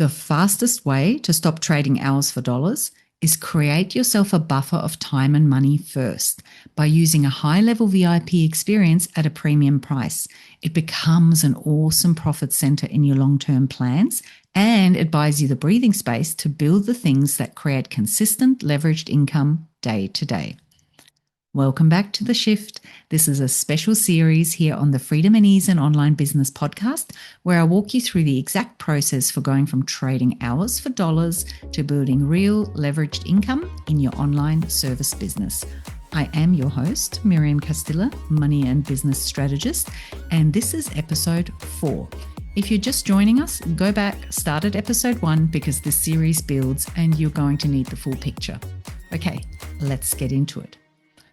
The fastest way to stop trading hours for dollars is create yourself a buffer of time and money first by using a high-level VIP experience at a premium price. It becomes an awesome profit center in your long-term plans, and it buys you the breathing space to build the things that create consistent leveraged income day to day. Welcome back to The Shift. This is a special series here on the Freedom and Ease in Online Business podcast, where I walk you through the exact process for going from trading hours for dollars to building real leveraged income in your online service business. I am your host, Miriam Castilla, money and business strategist, and this is episode 4. If you're just joining us, go back, start at episode 1 because this series builds and you're going to need the full picture. Okay, let's get into it.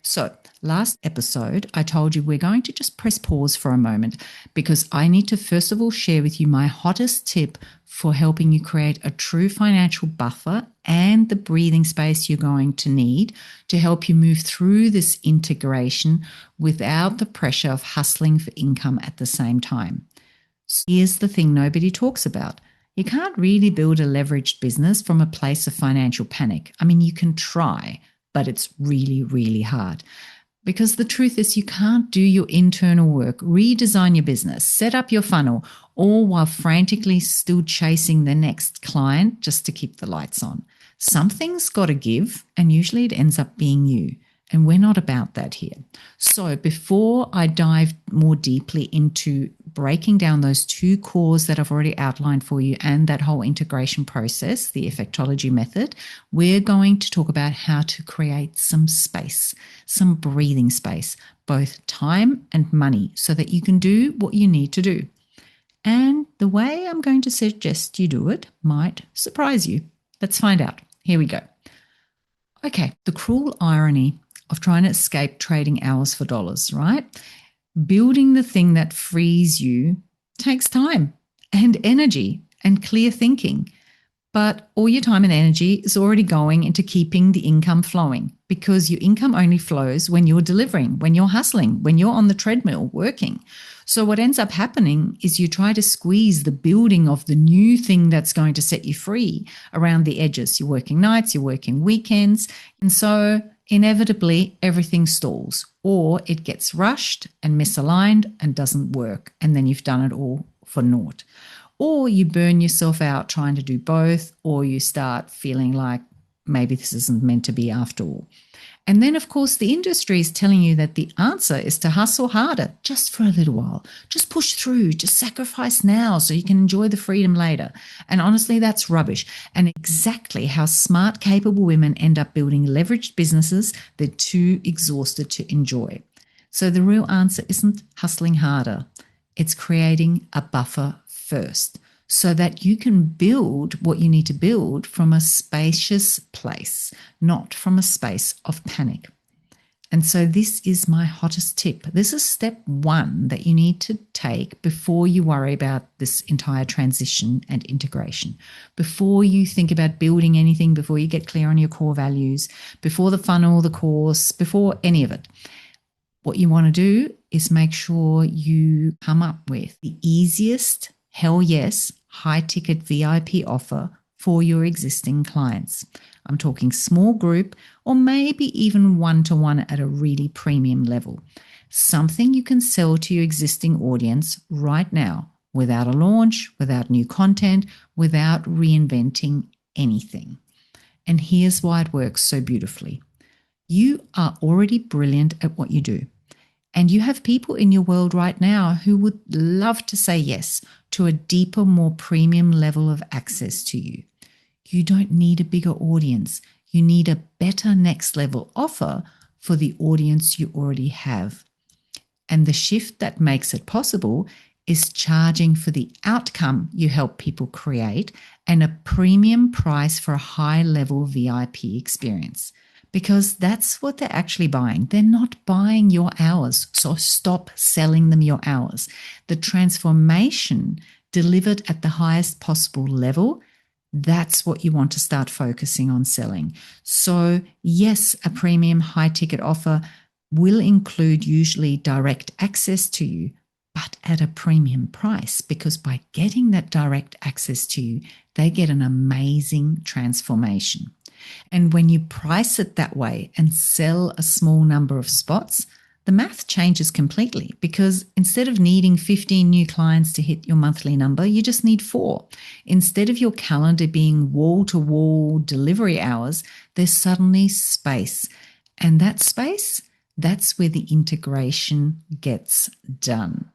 So last episode, I told you we're going to just press pause for a moment because I need to first of all share with you my hottest tip for helping you create a true financial buffer and the breathing space you're going to need to help you move through this integration without the pressure of hustling for income at the same time. So here's the thing nobody talks about. You can't really build a leveraged business from a place of financial panic. I mean, you can try, but it's really, really hard. Because the truth is you can't do your internal work, redesign your business, set up your funnel, all while frantically still chasing the next client just to keep the lights on. Something's got to give, and usually it ends up being you. And we're not about that here. So before I dive more deeply into breaking down those 2 cores that I've already outlined for you and that whole integration process, the effectology method, we're going to talk about how to create some space, some breathing space, both time and money, so that you can do what you need to do. And the way I'm going to suggest you do it might surprise you. Let's find out. Here we go. Okay, the cruel irony of trying to escape trading hours for dollars, right? Building the thing that frees you takes time and energy and clear thinking. But all your time and energy is already going into keeping the income flowing because your income only flows when you're delivering, when you're hustling, when you're on the treadmill working. So what ends up happening is you try to squeeze the building of the new thing that's going to set you free around the edges. You're working nights, you're working weekends. And so inevitably everything stalls or it gets rushed and misaligned and doesn't work. And then you've done it all for naught. Or you burn yourself out trying to do both, or you start feeling like maybe this isn't meant to be after all. And then, of course, the industry is telling you that the answer is to hustle harder just for a little while. Just push through, just sacrifice now so you can enjoy the freedom later. And honestly, that's rubbish. And exactly how smart, capable women end up building leveraged businesses they're too exhausted to enjoy. So the real answer isn't hustling harder. It's creating a buffer first so that you can build what you need to build from a spacious place, not from a space of panic. And so this is my hottest tip. This is step 1 that you need to take before you worry about this entire transition and integration, before you think about building anything, before you get clear on your core values, before the funnel, the course, before any of it. What you want to do is make sure you come up with the easiest, hell yes, high-ticket VIP offer for your existing clients. I'm talking small group or maybe even one-to-one at a really premium level. Something you can sell to your existing audience right now without a launch, without new content, without reinventing anything. And here's why it works so beautifully. You are already brilliant at what you do. And you have people in your world right now who would love to say yes to a deeper, more premium level of access to you. You don't need a bigger audience. You need a better next level offer for the audience you already have. And the shift that makes it possible is charging for the outcome you help people create and a premium price for a high-level VIP experience. Because that's what they're actually buying. They're not buying your hours, so stop selling them your hours. The transformation delivered at the highest possible level, that's what you want to start focusing on selling. So yes, a premium high-ticket offer will include usually direct access to you, but at a premium price, because by getting that direct access to you, they get an amazing transformation. And when you price it that way and sell a small number of spots, the math changes completely, because instead of needing 15 new clients to hit your monthly number, you just need 4. Instead of your calendar being wall-to-wall delivery hours, there's suddenly space. And that space, that's where the integration gets done.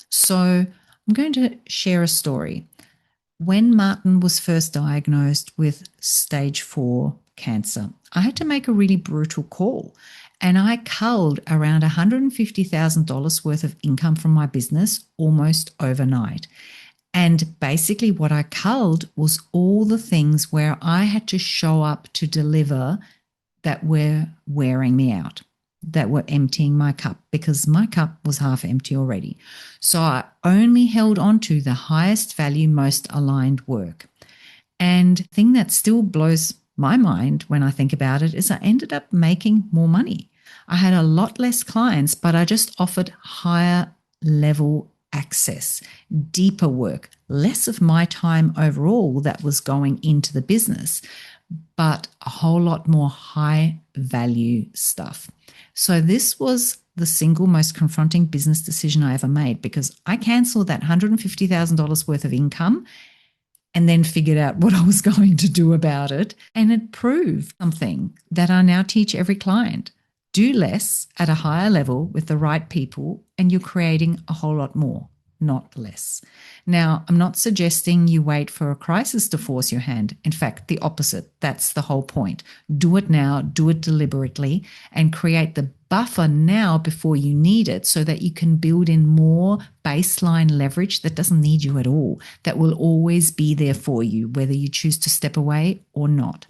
So I'm going to share a story. When Martin was first diagnosed with stage 4 cancer, I had to make a really brutal call, and I culled around $150,000 worth of income from my business almost overnight. And basically what I culled was all the things where I had to show up to deliver that were wearing me out, that were emptying my cup, because my cup was half empty already. So I only held on to the highest value, most aligned work. And the thing that still blows my mind when I think about it is I ended up making more money. I had a lot less clients, but I just offered higher level access, deeper work, less of my time overall that was going into the business, but a whole lot more high value stuff. So this was the single most confronting business decision I ever made, because I canceled that $150,000 worth of income and then figured out what I was going to do about it. And it proved something that I now teach every client. Do less at a higher level with the right people, and you're creating a whole lot more, not less. Now, I'm not suggesting you wait for a crisis to force your hand. In fact, the opposite. That's the whole point. Do it now, do it deliberately, and create the buffer now before you need it, so that you can build in more baseline leverage that doesn't need you at all, that will always be there for you, whether you choose to step away or not.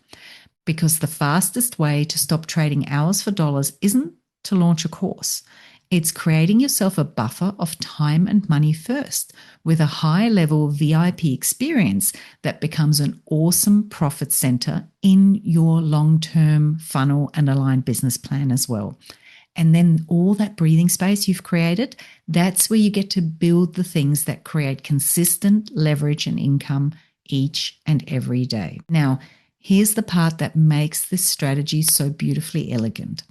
Because the fastest way to stop trading hours for dollars isn't to launch a course. It's creating yourself a buffer of time and money first, with a high-level VIP experience that becomes an awesome profit center in your long-term funnel and aligned business plan as well. And then all that breathing space you've created, that's where you get to build the things that create consistent leverage and income each and every day. Now, here's the part that makes this strategy so beautifully elegant.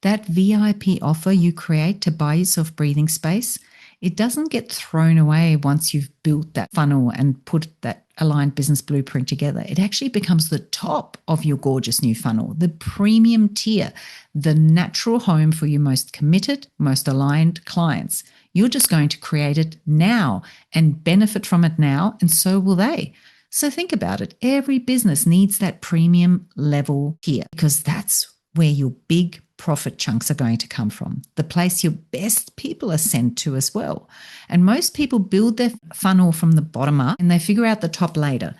That VIP offer you create to buy yourself breathing space, it doesn't get thrown away once you've built that funnel and put that aligned business blueprint together. It actually becomes the top of your gorgeous new funnel, the premium tier, the natural home for your most committed, most aligned clients. You're just going to create it now and benefit from it now, and so will they. So think about it. Every business needs that premium level tier, because that's where your big profit chunks are going to come from, the place your best people are sent to as well. And most people build their funnel from the bottom up and they figure out the top later.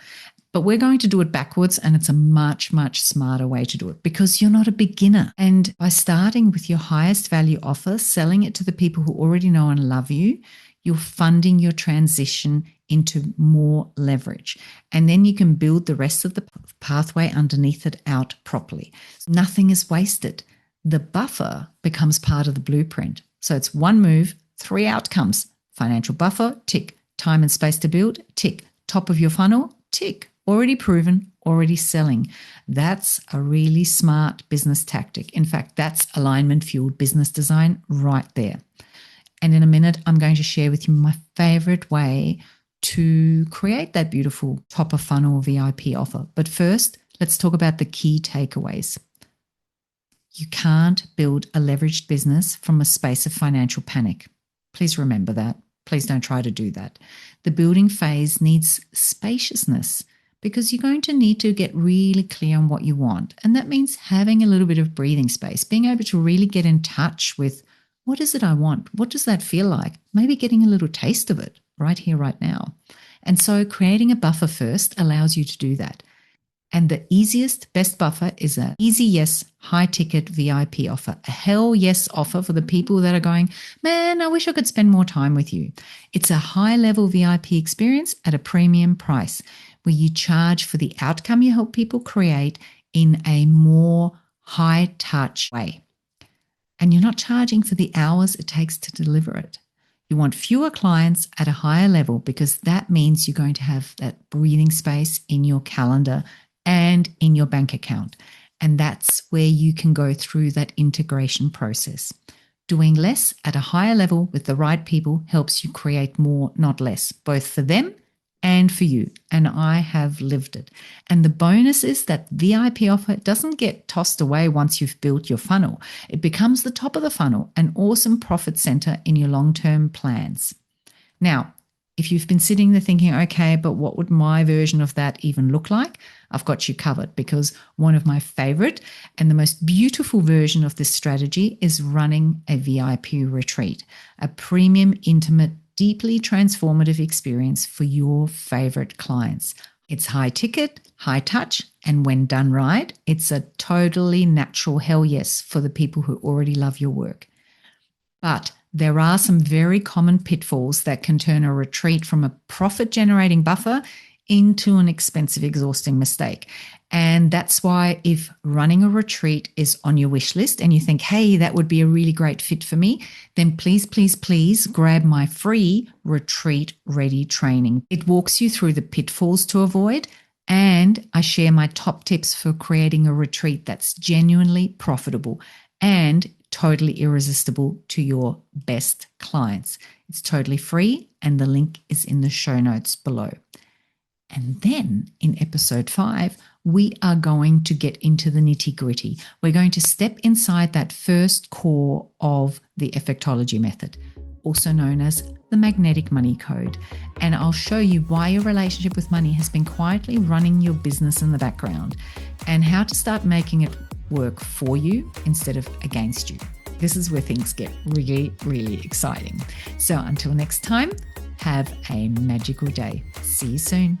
But we're going to do it backwards, and it's a much, much smarter way to do it, because you're not a beginner. And by starting with your highest value offer, selling it to the people who already know and love you, you're funding your transition into more leverage. And then you can build the rest of the pathway underneath it out properly. Nothing is wasted. The buffer becomes part of the blueprint. So it's one move, 3 outcomes. Financial buffer, tick. Time and space to build, tick. Top of your funnel, tick. Already proven, already selling. That's a really smart business tactic. In fact, that's alignment-fueled business design right there. And in a minute, I'm going to share with you my favorite way to create that beautiful top of funnel VIP offer. But first, let's talk about the key takeaways. You can't build a leveraged business from a space of financial panic. Please remember that. Please don't try to do that. The building phase needs spaciousness, because you're going to need to get really clear on what you want. And that means having a little bit of breathing space, being able to really get in touch with, what is it I want? What does that feel like? Maybe getting a little taste of it right here, right now. And so creating a buffer first allows you to do that. And the easiest, best buffer is an easy yes, high ticket VIP offer, a hell yes offer for the people that are going, man, I wish I could spend more time with you. It's a high level VIP experience at a premium price, where you charge for the outcome you help people create in a more high touch way. And you're not charging for the hours it takes to deliver it. You want fewer clients at a higher level because that means you're going to have that breathing space in your calendar and in your bank account. And that's where you can go through that integration process. Doing less at a higher level with the right people helps you create more, not less, both for them and for you. And I have lived it. And the bonus is that VIP offer doesn't get tossed away once you've built your funnel. It becomes the top of the funnel, an awesome profit center in your long-term plans. Now, if you've been sitting there thinking, okay, but what would my version of that even look like? I've got you covered, because one of my favorite and the most beautiful version of this strategy is running a VIP retreat, a premium, intimate, deeply transformative experience for your favorite clients. It's high ticket, high touch, and when done right, it's a totally natural hell yes for the people who already love your work. But there are some very common pitfalls that can turn a retreat from a profit-generating buffer into an expensive, exhausting mistake. And that's why if running a retreat is on your wish list and you think, hey, that would be a really great fit for me, then please, please, please grab my free retreat ready training. It walks you through the pitfalls to avoid, and I share my top tips for creating a retreat that's genuinely profitable and totally irresistible to your best clients. It's totally free, and the link is in the show notes below. And then in episode 5, we are going to get into the nitty-gritty. We're going to step inside that first core of the effectology method, also known as the magnetic money code. And I'll show you why your relationship with money has been quietly running your business in the background and how to start making it work for you instead of against you. This is where things get really, really exciting. So until next time, have a magical day. See you soon.